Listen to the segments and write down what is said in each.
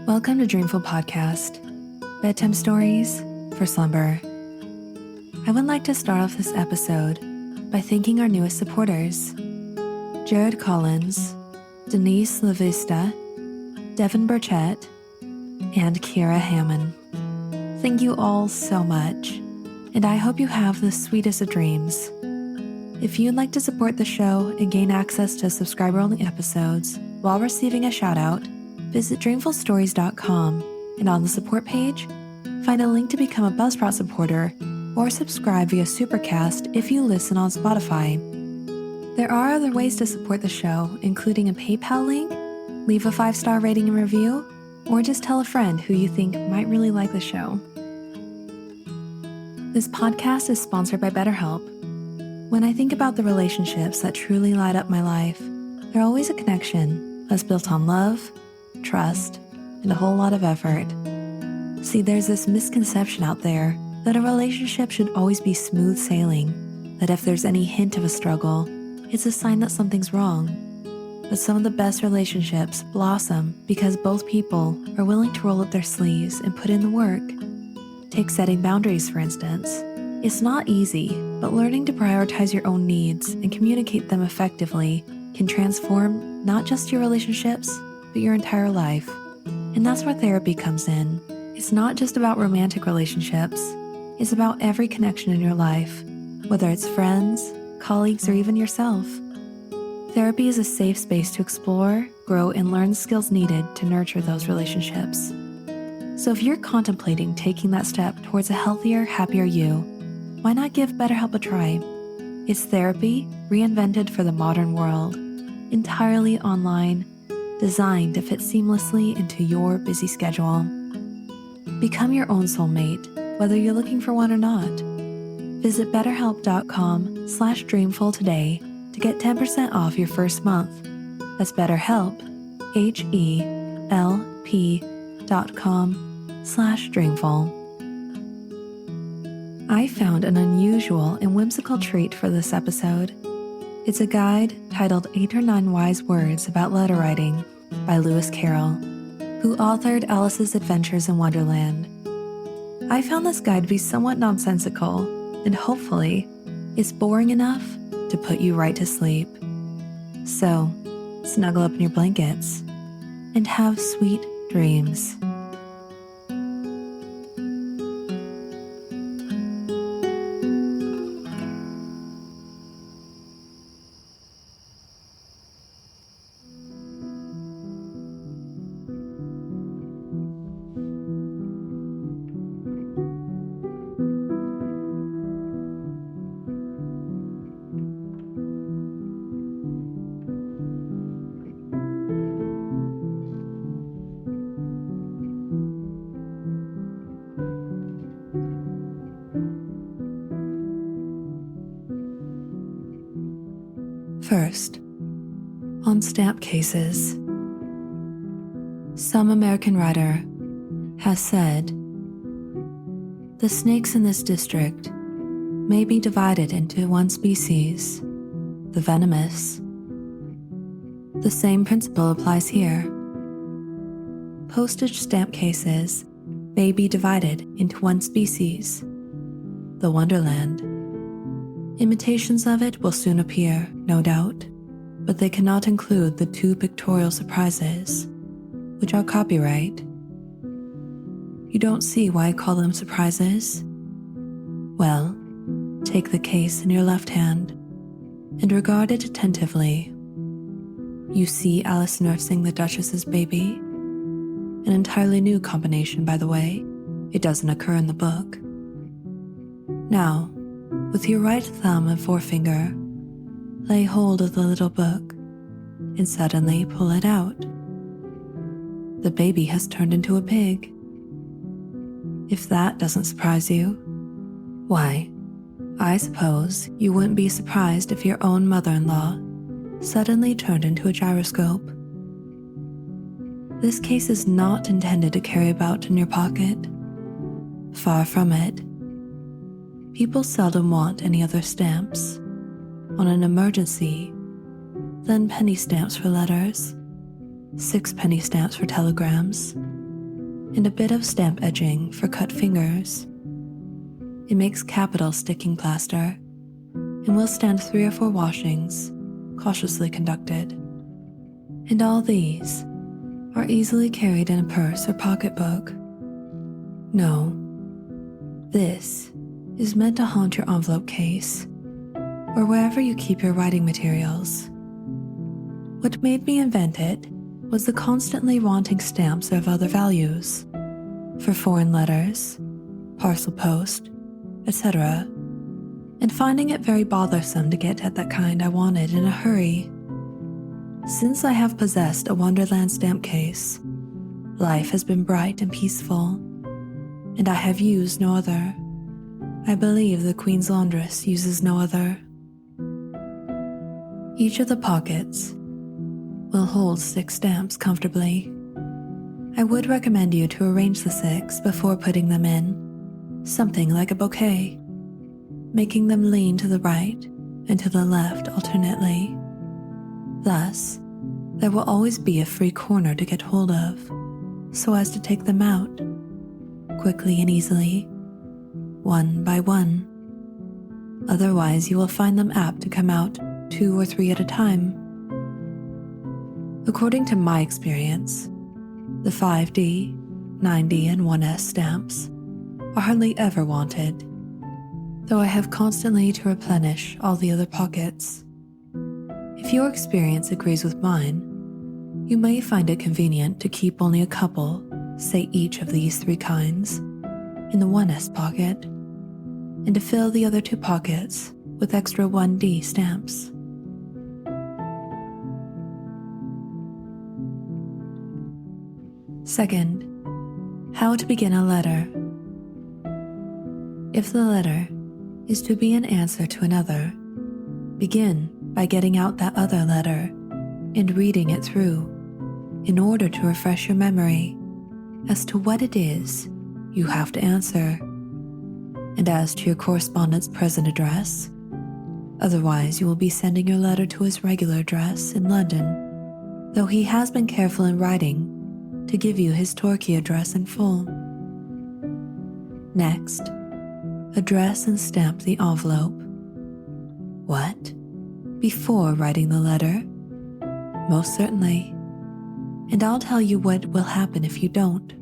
Welcome to Dreamful Podcast, bedtime stories for slumber. I would like to start off this episode by thanking our newest supporters, Jared Collins, Denise LaVista, Devin Burchett, and Kira Hammond. Thank you all so much, and I hope you have the sweetest of dreams. If you'd like to support the show and gain access to subscriber-only episodes while receiving a shout-out, visit dreamfulstories.com, and on the support page, find a link to become a Buzzsprout supporter or subscribe via Supercast if you listen on Spotify. There are other ways to support the show, including a PayPal link, leave a 5-star rating and review, or just tell a friend who you think might really like the show. This podcast is sponsored by BetterHelp. When I think about the relationships that truly light up my life, they're always a connection that's built on love, trust, and a whole lot of effort. See, there's this misconception out there that a relationship should always be smooth sailing, that if there's any hint of a struggle, it's a sign that something's wrong. But some of the best relationships blossom because both people are willing to roll up their sleeves and put in the work. Take setting boundaries, for instance. It's not easy, but learning to prioritize your own needs and communicate them effectively can transform not just your relationships, but your entire life. And that's where therapy comes in. It's not just about romantic relationships. It's about every connection in your life, whether it's friends, colleagues, or even yourself. Therapy is a safe space to explore, grow, and learn the skills needed to nurture those relationships. So if you're contemplating taking that step towards a healthier, happier you, why not give BetterHelp a try? It's therapy reinvented for the modern world, entirely online, designed to fit seamlessly into your busy schedule. Become your own soulmate, whether you're looking for one or not. Visit betterhelp.com/dreamful today to get 10% off your first month. That's BetterHelp, HELP.com/dreamful. I found an unusual and whimsical treat for this episode. It's a guide titled 8 or 9 Wise Words About Letter Writing by Lewis Carroll, who authored Alice's Adventures in Wonderland. I found this guide to be somewhat nonsensical, and hopefully, it's boring enough to put you right to sleep. So, snuggle up in your blankets and have sweet dreams. First, on stamp cases. Some American writer has said, "The snakes in this district may be divided into one species, the venomous. The same principle applies here. Postage stamp cases may be divided into one species, the wonderland. Imitations of it will soon appear, no doubt, but they cannot include the 2 pictorial surprises, which are copyright. You don't see why I call them surprises? Well, take the case in your left hand and regard it attentively. You see Alice nursing the Duchess's baby? An entirely new combination, by the way. It doesn't occur in the book. Now, with your right thumb and forefinger, lay hold of the little book and suddenly pull it out. The baby has turned into a pig. If that doesn't surprise you, why, I suppose you wouldn't be surprised if your own mother-in-law suddenly turned into a gyroscope. This case is not intended to carry about in your pocket. Far from it. People seldom want any other stamps. On an emergency, then penny stamps for letters, 6 penny stamps for telegrams, and a bit of stamp edging for cut fingers. It makes capital sticking plaster and will stand 3 or 4 washings, cautiously conducted. And all these are easily carried in a purse or pocketbook. No, this is meant to haunt your envelope case or wherever you keep your writing materials. What made me invent it was the constantly wanting stamps of other values for foreign letters, parcel post, etc., and finding it very bothersome to get at that kind I wanted in a hurry. Since I have possessed a Wonderland stamp case, life has been bright and peaceful, and I have used no other. I believe the Queen's laundress uses no other. Each of the pockets will hold 6 stamps comfortably. I would recommend you to arrange the 6 before putting them in, something like a bouquet, making them lean to the right and to the left alternately. Thus, there will always be a free corner to get hold of, so as to take them out, quickly and easily, one by one. Otherwise, you will find them apt to come out 2 or 3 at a time. According to my experience, the 5D, 9D, and 1S stamps are hardly ever wanted, though I have constantly to replenish all the other pockets. If your experience agrees with mine, you may find it convenient to keep only a couple, say each of these 3 kinds, in the 1S pocket, and to fill the other 2 pockets with extra 1D stamps. Second, how to begin a letter. If the letter is to be an answer to another, begin by getting out that other letter and reading it through in order to refresh your memory as to what it is you have to answer, and as to your correspondent's present address. Otherwise, you will be sending your letter to his regular address in London, though he has been careful in writing to give you his Torquay address in full. Next, address and stamp the envelope. What? Before writing the letter? Most certainly. And I'll tell you what will happen if you don't.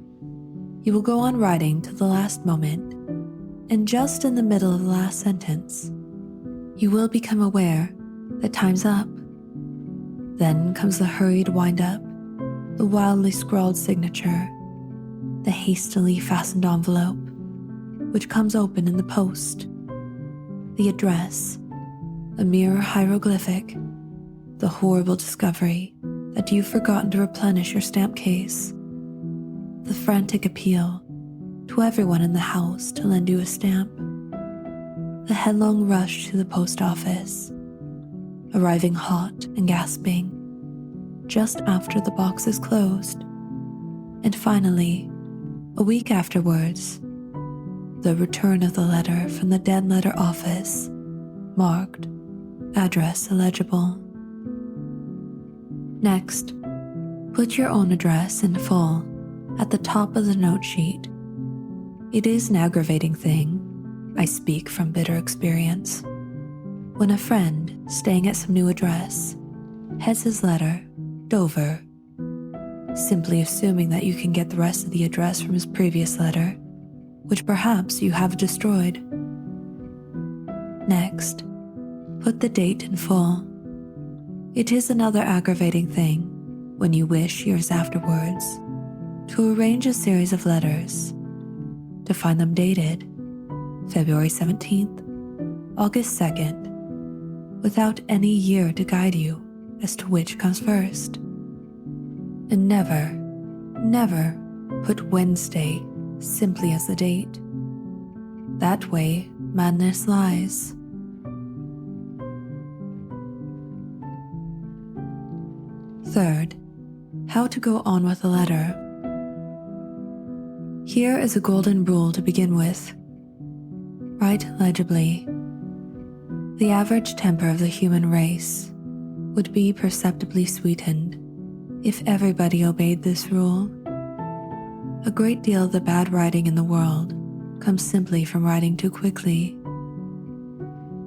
You will go on writing to the last moment, and just in the middle of the last sentence, you will become aware that time's up. Then comes the hurried wind-up, the wildly scrawled signature, the hastily fastened envelope, which comes open in the post, the address, a mere hieroglyphic, the horrible discovery that you've forgotten to replenish your stamp case, the frantic appeal to everyone in the house to lend you a stamp, the headlong rush to the post office, arriving hot and gasping just after the box is closed, and finally, a week afterwards, the return of the letter from the dead letter office, marked address illegible. Next, put your own address in full at the top of the note sheet. It is an aggravating thing, I speak from bitter experience, when a friend staying at some new address heads his letter Dover, simply assuming that you can get the rest of the address from his previous letter, which perhaps you have destroyed. Next, put the date in full. It is another aggravating thing when you wish years afterwards to arrange a series of letters, to find them dated February 17th, August 2nd, without any year to guide you as to which comes first. And never, never put Wednesday simply as the date. That way, madness lies. Third, how to go on with a letter. Here is a golden rule to begin with. Write legibly. The average temper of the human race would be perceptibly sweetened if everybody obeyed this rule. A great deal of the bad writing in the world comes simply from writing too quickly.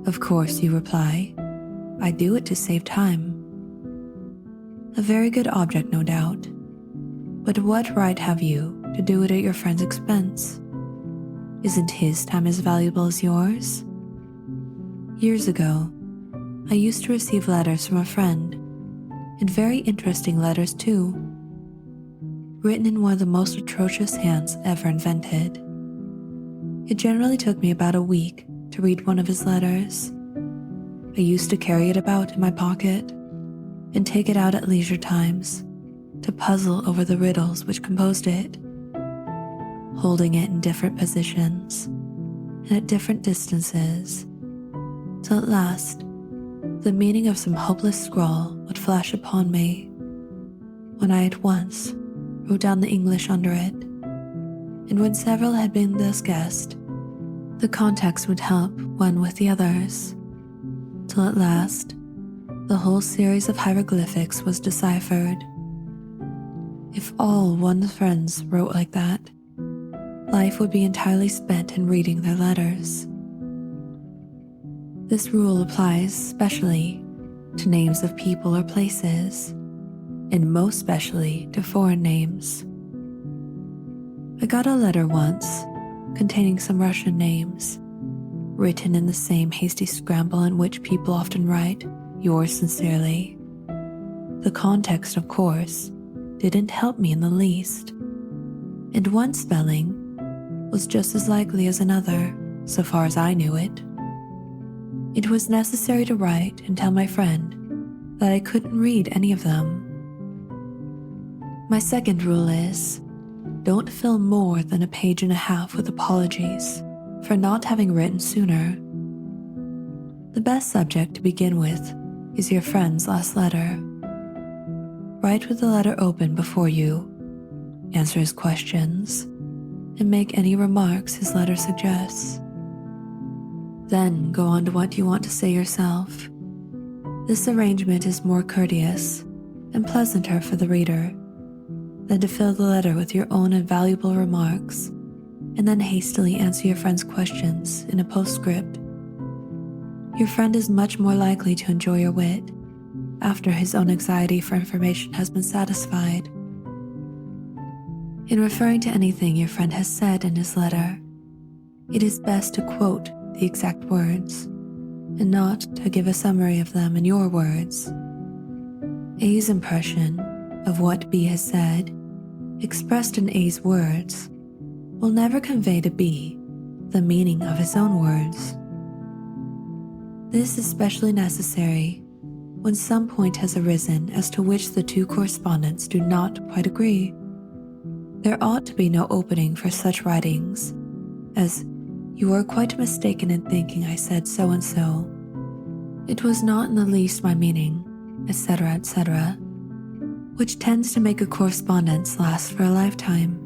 Of course, you reply, I do it to save time. A very good object, no doubt. But what right have you to do it at your friend's expense? Isn't his time as valuable as yours? Years ago, I used to receive letters from a friend, and very interesting letters too, written in one of the most atrocious hands ever invented. It generally took me about a week to read one of his letters. I used to carry it about in my pocket and take it out at leisure times to puzzle over the riddles which composed it, holding it in different positions and at different distances, till at last the meaning of some hopeless scrawl would flash upon me, when I at once wrote down the English under it, and when several had been thus guessed, the context would help one with the others, till at last the whole series of hieroglyphics was deciphered. If all one's friends wrote like that, life would be entirely spent in reading their letters. This rule applies especially to names of people or places, and most especially to foreign names. I got a letter once containing some Russian names, written in the same hasty scramble in which people often write, yours sincerely. The context, of course, didn't help me in the least, and one spelling was just as likely as another, so far as I knew it. It was necessary to write and tell my friend that I couldn't read any of them. My second rule is, don't fill more than a page and a half with apologies for not having written sooner. The best subject to begin with is your friend's last letter. Write with the letter open before you, answer his questions, and make any remarks his letter suggests. Then go on to what you want to say yourself. This arrangement is more courteous and pleasanter for the reader than to fill the letter with your own invaluable remarks and then hastily answer your friend's questions in a postscript. Your friend is much more likely to enjoy your wit after his own anxiety for information has been satisfied. In referring to anything your friend has said in his letter, it is best to quote the exact words and not to give a summary of them in your words. A's impression of what B has said, expressed in A's words, will never convey to B the meaning of his own words. This is especially necessary when some point has arisen as to which the two correspondents do not quite agree. There ought to be no opening for such writings as, "You are quite mistaken in thinking I said so-and-so. It was not in the least my meaning," etc., etc., which tends to make a correspondence last for a lifetime.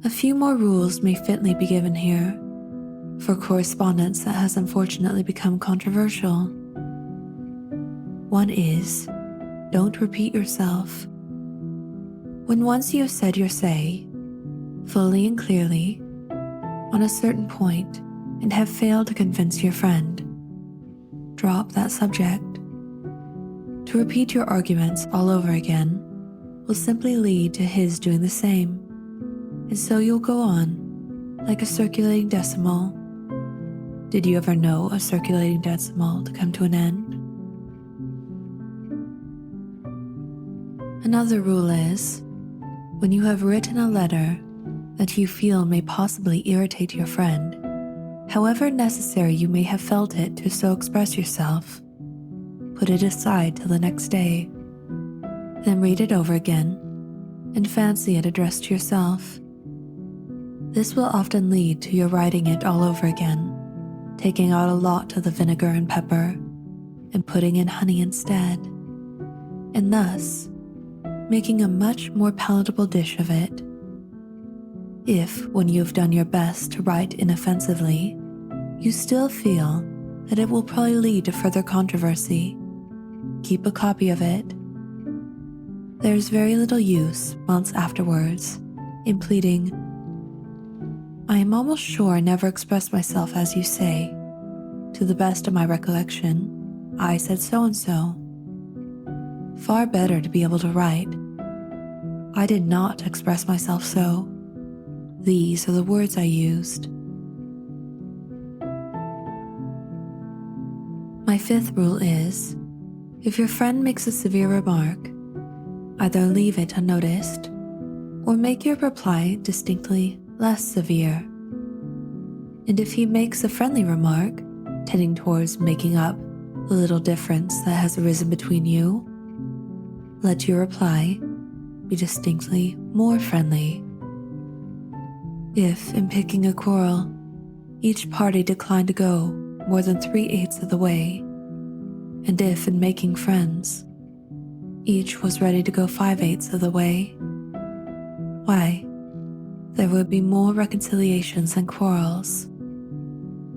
A few more rules may fitly be given here for correspondence that has unfortunately become controversial. One is, don't repeat yourself. When once you have said your say, fully and clearly, on a certain point, and have failed to convince your friend, drop that subject. To repeat your arguments all over again will simply lead to his doing the same, and so you'll go on, like a circulating decimal. Did you ever know a circulating decimal to come to an end? Another rule is, when you have written a letter that you feel may possibly irritate your friend, however necessary you may have felt it to so express yourself, put it aside till the next day. Then read it over again and fancy it addressed to yourself. This will often lead to your writing it all over again, taking out a lot of the vinegar and pepper and putting in honey instead, and thus making a much more palatable dish of it. If, when you have done your best to write inoffensively, you still feel that it will probably lead to further controversy, keep a copy of it. There's very little use, months afterwards, in pleading, "I am almost sure I never expressed myself as you say. To the best of my recollection, I said so-and-so." Far better to be able to write, "I did not express myself so. These are the words I used." My fifth rule is, if your friend makes a severe remark, either leave it unnoticed or make your reply distinctly less severe. And if he makes a friendly remark, tending towards making up the little difference that has arisen between you, let your reply be distinctly more friendly. If, in picking a quarrel, each party declined to go more than 3/8 of the way, and if, in making friends, each was ready to go 5/8 of the way, why, there would be more reconciliations than quarrels,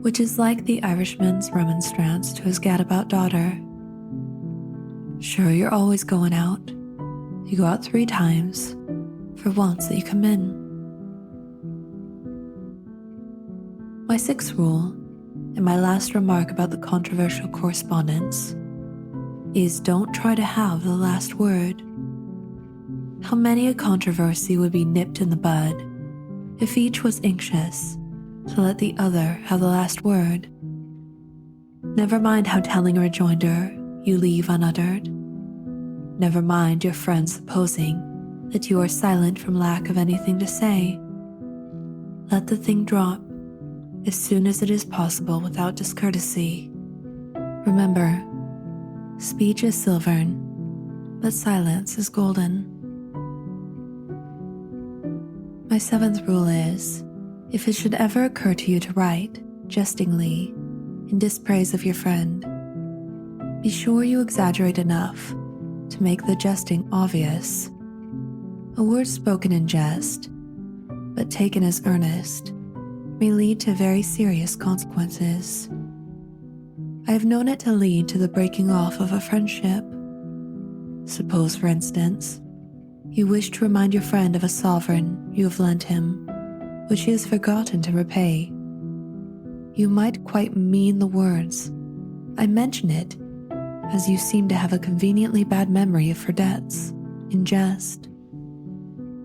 which is like the Irishman's remonstrance to his gadabout daughter. Sure, you're always going out. You go out 3 times, for once that you come in. My sixth rule, and my last remark about the controversial correspondence, is don't try to have the last word. How many a controversy would be nipped in the bud if each was anxious to let the other have the last word. Never mind how telling a rejoinder you leave unuttered. Never mind your friends supposing that you are silent from lack of anything to say. Let the thing drop as soon as it is possible without discourtesy. Remember, speech is silvern, but silence is golden. My seventh rule is, if it should ever occur to you to write, jestingly, in dispraise of your friend, be sure you exaggerate enough to make the jesting obvious. A word spoken in jest, but taken as earnest, may lead to very serious consequences. I have known it to lead to the breaking off of a friendship. Suppose, for instance, you wish to remind your friend of a sovereign you have lent him, which he has forgotten to repay. You might quite mean the words, "I mention it," as you seem to have a conveniently bad memory for debts, in jest.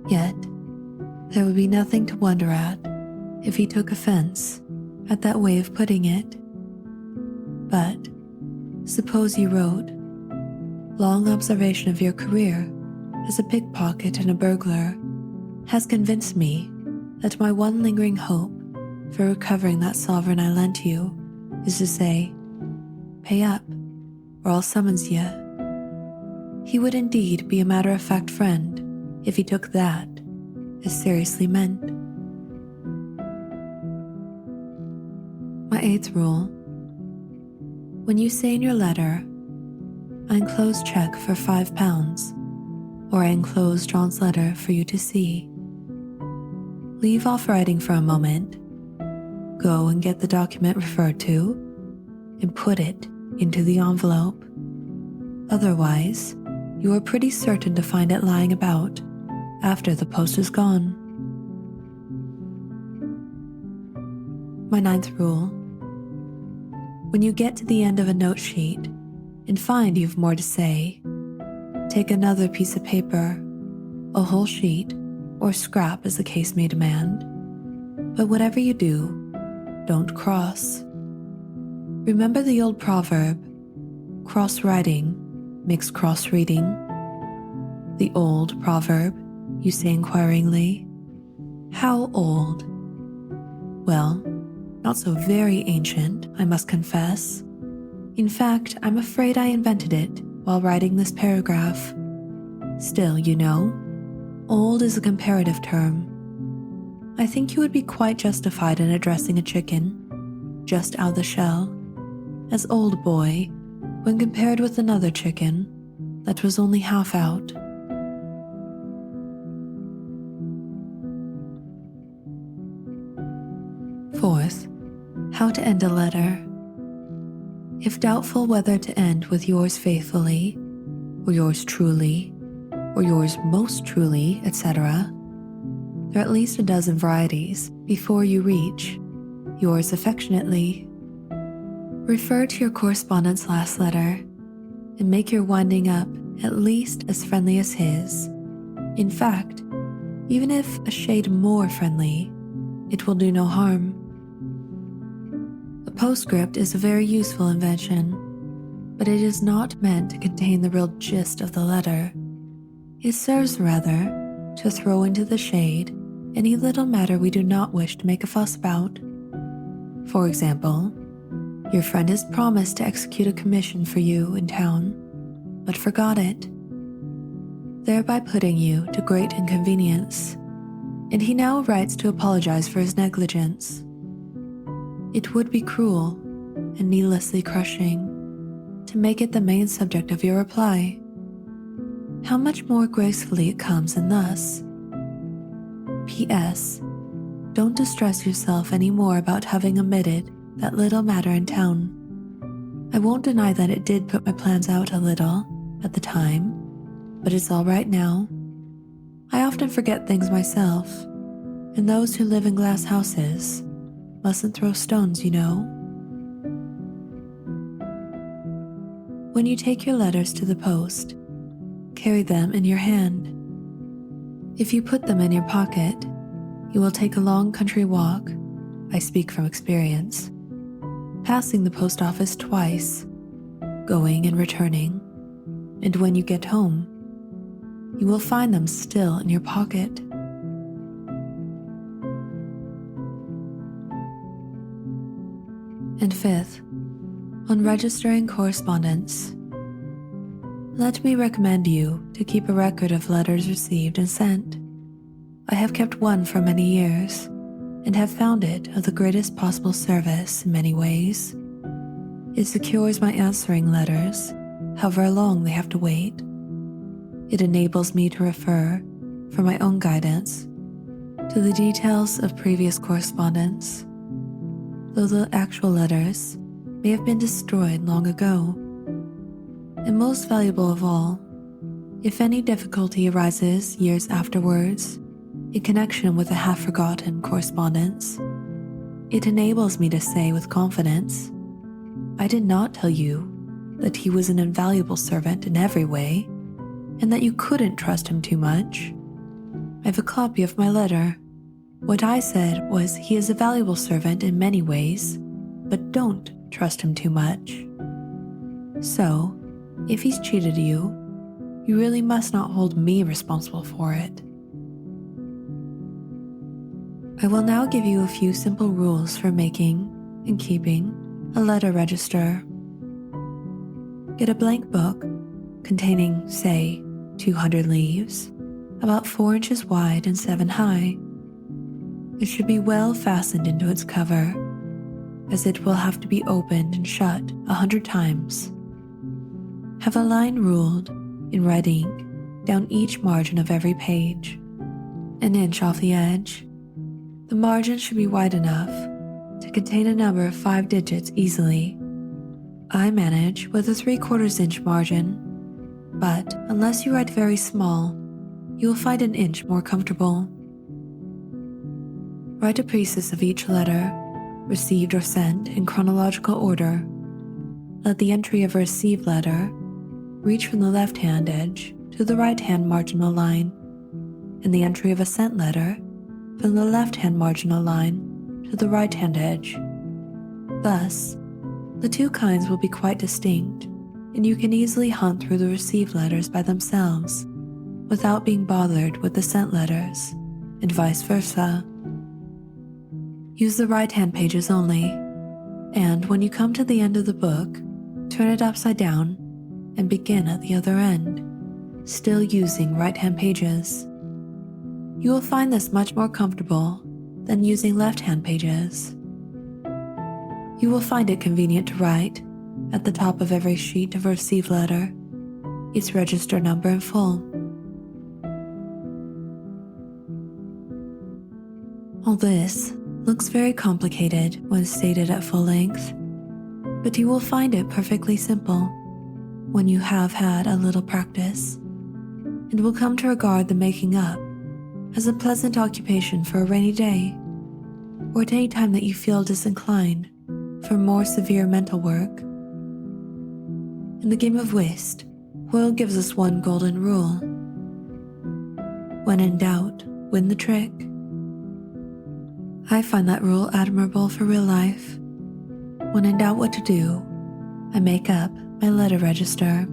Yet, there would be nothing to wonder at if he took offense at that way of putting it. But suppose you wrote, "Long observation of your career as a pickpocket and a burglar has convinced me that my one lingering hope for recovering that sovereign I lent you is to say, 'Pay up, or I'll summons ye.'" He would indeed be a matter-of-fact friend if he took that as seriously meant. My eighth rule, when you say in your letter, "I enclose check for £5, or I enclose John's letter for you to see," leave off writing for a moment, go and get the document referred to, and put it into the envelope. Otherwise, you are pretty certain to find it lying about after the post is gone. My ninth rule, when you get to the end of a note sheet and find you've more to say, take another piece of paper, a whole sheet, or scrap as the case may demand. But whatever you do, don't cross. Remember the old proverb, "Cross-writing makes cross-reading"? The old proverb, you say inquiringly. How old? Well, not so very ancient, I must confess. In fact, I'm afraid I invented it while writing this paragraph. Still, you know, old is a comparative term. I think you would be quite justified in addressing a chicken, just out of the shell, as old boy when compared with another chicken that was only half out. Fourth, how to end a letter. If doubtful whether to end with yours faithfully, or yours truly, or yours most truly, etc. There are at least a dozen varieties before you reach yours affectionately. Refer to your correspondent's last letter and make your winding up at least as friendly as his. In fact, even if a shade more friendly, it will do no harm. A postscript is a very useful invention, but it is not meant to contain the real gist of the letter. It serves rather to throw into the shade any little matter we do not wish to make a fuss about. For example, your friend has promised to execute a commission for you in town, but forgot it, thereby putting you to great inconvenience, and he now writes to apologize for his negligence. It would be cruel and needlessly crushing to make it the main subject of your reply. How much more gracefully it comes in thus: P.S. Don't distress yourself any more about having omitted that little matter in town. I won't deny that it did put my plans out a little at the time, but it's all right now. I often forget things myself, and those who live in glass houses mustn't throw stones, you know. When you take your letters to the post, carry them in your hand. If you put them in your pocket, you will take a long country walk, I speak from experience, passing the post office twice, going and returning, and when you get home, you will find them still in your pocket. And fifth, on registering correspondence, let me recommend you to keep a record of letters received and sent. I have kept one for many years and have found it of the greatest possible service in many ways. It secures my answering letters, however long they have to wait. It enables me to refer, for my own guidance, to the details of previous correspondence, though the actual letters may have been destroyed long ago. And most valuable of all, if any difficulty arises years afterwards in connection with a half-forgotten correspondence, it enables me to say with confidence, I did not tell you that he was an invaluable servant in every way, and that you couldn't trust him too much. I have a copy of my letter. What I said was he is a valuable servant in many ways, but don't trust him too much. So, if he's cheated you, you really must not hold me responsible for it. I will now give you a few simple rules for making and keeping a letter register. Get a blank book containing, say, 200 leaves, about 4 inches wide and 7 high. It should be well fastened into its cover, as it will have to be opened and shut 100 times. Have a line ruled in red ink down each margin of every page, an inch off the edge. The margin should be wide enough to contain a number of 5 digits easily. I manage with a 3/4 inch margin, but unless you write very small, you will find an inch more comfortable. Write a precis of each letter, received or sent, in chronological order. Let the entry of a received letter reach from the left-hand edge to the right-hand marginal line, and the entry of a sent letter from the left-hand marginal line to the right-hand edge. Thus, the two kinds will be quite distinct, and you can easily hunt through the received letters by themselves without being bothered with the sent letters, and vice versa. Use the right-hand pages only, and when you come to the end of the book, turn it upside down and begin at the other end, still using right-hand pages. You will find this much more comfortable than using left-hand pages. You will find it convenient to write, at the top of every sheet of a received letter, its register number in full. All this looks very complicated when stated at full length, but you will find it perfectly simple when you have had a little practice. and will come to regard the making up as a pleasant occupation for a rainy day, or at any time that you feel disinclined for more severe mental work. In the game of whist, Hoyle gives us one golden rule: when in doubt, win the trick. I find that rule admirable for real life. When in doubt what to do, I make up my letter register.